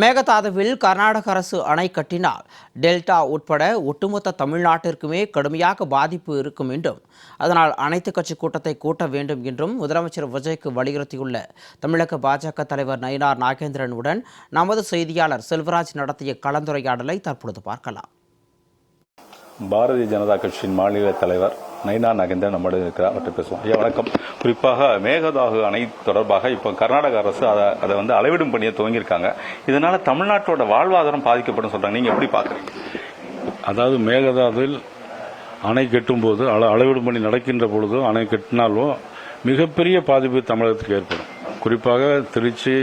மேகதாதுவில் கர்நாடக அரசு அணை கட்டினால் டெல்டா உட்பட ஒட்டுமொத்த தமிழ்நாட்டிற்குமே கடுமையாக பாதிப்பு இருக்கும் என்றும் அதனால் அனைத்து கட்சி கூட்டத்தை கூட்ட வேண்டும் என்றும் முதலமைச்சர் விஜய்க்கு வலியுறுத்தியுள்ள தமிழக பாஜக தலைவர் நயினார் நாகேந்திரனுடன் நமது செய்தியாளர் செல்வராஜ் நடத்திய கலந்துரையாடலை தற்பொழுது பார்க்கலாம். பாரதிய ஜனதா கட்சியின் மாநில தலைவர் நயினார் நாகேந்திரன் நம்முடைய இருக்கிறார். அவற்றை பேசுவோம். ஐயா வணக்கம். குறிப்பாக மேகதாது அணை தொடர்பாக இப்போ கர்நாடக அரசு அதை அளவிடும் பணியை துவங்கியிருக்காங்க. இதனால தமிழ்நாட்டோட வாழ்வாதாரம் பாதிக்கப்படும் சொல்றாங்க. நீங்க எப்படி பாக்குறீங்க? அதாவது மேகதாதுவில் அணை கட்டும் போது அளவிடும் பணி நடக்கின்ற பொழுதோ அணை கட்டினாலோ மிகப்பெரிய பாதிப்பு தமிழகத்துக்கு ஏற்படும். குறிப்பாக திருச்சி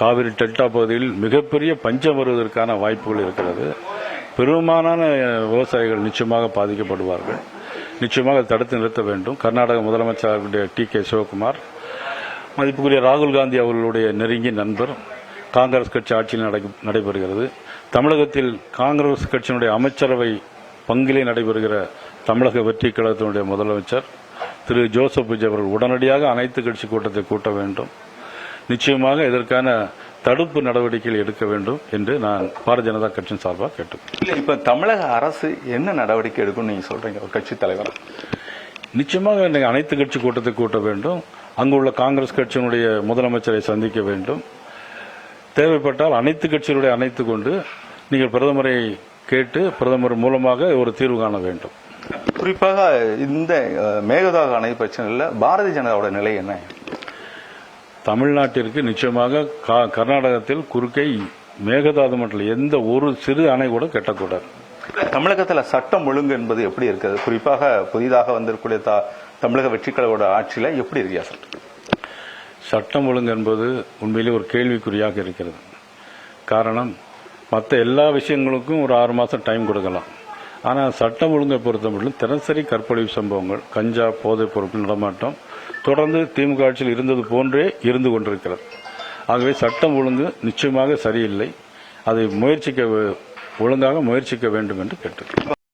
காவிரி டெல்டா பகுதியில் மிகப்பெரிய பஞ்சம் வருவதற்கான வாய்ப்புகள் இருக்கிறது. பெரும்பாலான விவசாயிகள் நிச்சயமாக பாதிக்கப்படுவார்கள். நிச்சயமாக தடுத்து நிறுத்த வேண்டும். கர்நாடக முதலமைச்சர் டி.கே. சிவகுமார், மதிப்புக்குரிய ராகுல் காந்தி அவர்களுடைய நெருங்கிய நண்பர், காங்கிரஸ் கட்சி ஆட்சியில் நடைபெறுகிறது. தமிழகத்தில் காங்கிரஸ் கட்சியினுடைய அமைச்சரவை பங்கிலே நடைபெறுகிற தமிழக வெற்றி கழகத்தினுடைய முதலமைச்சர் திரு ஜோசப் விஜய் அவர்கள் உடனடியாக அனைத்து கட்சி கூட்டத்தை கூட்ட வேண்டும். நிச்சயமாக இதற்கான தடுப்பு நடவடிக்கைகள் எடுக்க வேண்டும் என்று நான் பாரதிய ஜனதா கட்சியின் சார்பாக கேட்டுக்கொள்கிறேன். இப்ப தமிழக அரசு என்ன நடவடிக்கை எடுக்கும் நீங்க சொல்றீங்க ஒரு கட்சி தலைவர்? நிச்சயமாக அனைத்து கட்சி கூட்டத்தை கூட்ட வேண்டும். அங்குள்ள காங்கிரஸ் கட்சியினுடைய முதலமைச்சரை சந்திக்க வேண்டும். தேவைப்பட்டால் அனைத்து கட்சிகளுடைய அணைத்து கொண்டு நீங்கள் பிரதமரை கேட்டு பிரதமர் மூலமாக ஒரு தீர்வு காண வேண்டும். குறிப்பாக இந்த மேகதாது அணை பிரச்சனையில் பாரதிய ஜனதாவோட நிலை என்ன? தமிழ்நாட்டிற்கு நிச்சயமாக கர்நாடகத்தில் குறுக்கை மேகதாது மட்டும் எந்த ஒரு சிறு அணை கூட கட்டக்கூடாது. தமிழகத்தில் சட்டம் ஒழுங்கு என்பது எப்படி இருக்குது? குறிப்பாக புதிதாக வந்திருக்கூடிய தமிழக வெற்றிக்கழகோட ஆட்சியில் எப்படி இருக்கியா சார்? சட்டம் ஒழுங்கு என்பது உண்மையிலே ஒரு கேள்விக்குறியாக இருக்கிறது. காரணம், மற்ற எல்லா விஷயங்களுக்கும் ஒரு 6 மாதம் டைம் கொடுக்கலாம். ஆனால் சட்டம் ஒழுங்கை பொறுத்த மட்டும் தினசரி கற்பழிப்பு சம்பவங்கள், கஞ்சா, போதைப் பொருட்கள் நடமாட்டம் தொடர்ந்து திமுக ஆட்சியில் இருந்தது போன்றே இருந்து கொண்டிருக்கிறது. ஆகவே சட்டம் ஒழுங்கு நிச்சயமாக சரியில்லை. அதை ஒழுங்காக முயற்சிக்க வேண்டும் என்று கேட்டுக்கிறேன்.